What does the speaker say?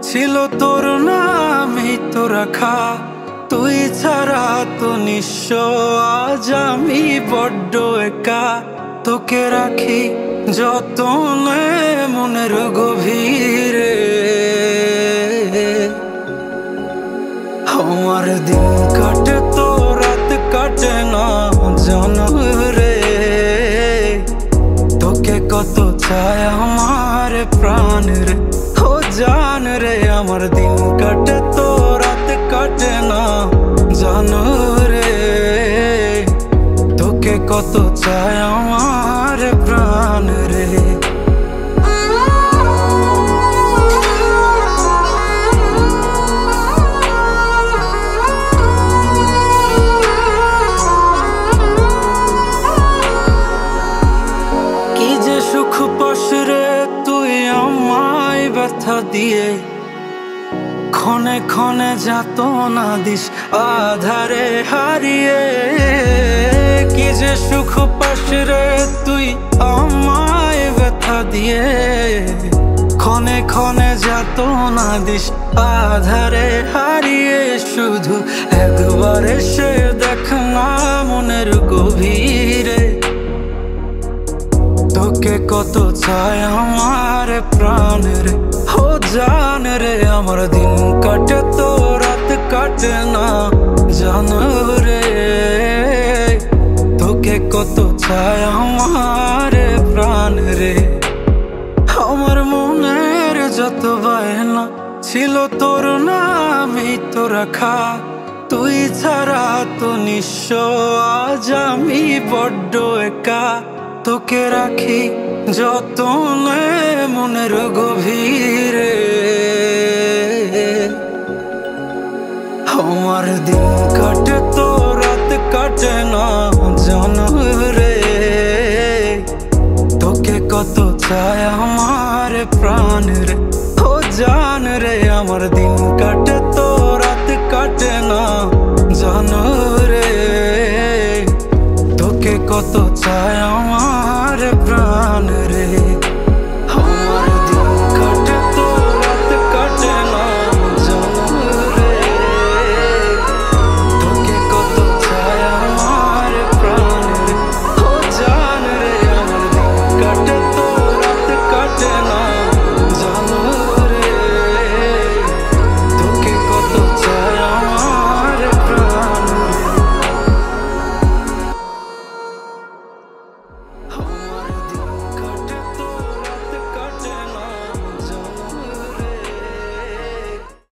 ছিল তোর নামই তো রাখা, তুই ছাড়া তো নিঃস্ব আজ আমি বড্ড একা। তোকে রাখি যতনে মনের গভীরে, আমার দিন কাটে তো রাত কাটে না জানো রে। তোকে কত চায় আমার প্রাণ রে, ও জান রে। আমার দিন কাটে তো রাত কাটে না জানো রে। তোকে কত চায় আমার প্রাণ রে। কি যে সুখ পাস রে তুই আমায় ব্যথা দিয়ে, ক্ষণে ক্ষণে যাতনা দিস আধারে হারিয়ে। কি যে সুখ পাস রে তুই আমায় ব্যথা দিয়ে, ক্ষণে ক্ষণে যাতনা দিস আধারে হারিয়ে। শুধু একবার এসে দেখ না মনের গভীরে, তোকে কত চায় আমার প্রাণ রে, ও জান রে। আমার দিন কাটে তো রাত কাটে না জানো রে। তোকে কত চায় আমার প্রাণ রে। আমার মনের যত বায়না ছিল তোর নামই তো রাখা, তুই ছাড়া তো নিঃস্ব আজ আমি বড্ড একা। তোকে রাখি যতনে মনের গভীরে, আমার দিন কাটে তো রাত কাটে না জানো রে। তোকে কত চায় আমার প্রাণ রে, ও জান রে। আমার দিন কাটে তো রাত কাটে না জানো রে। তোকে কত চায় আমার প্রাণ রে।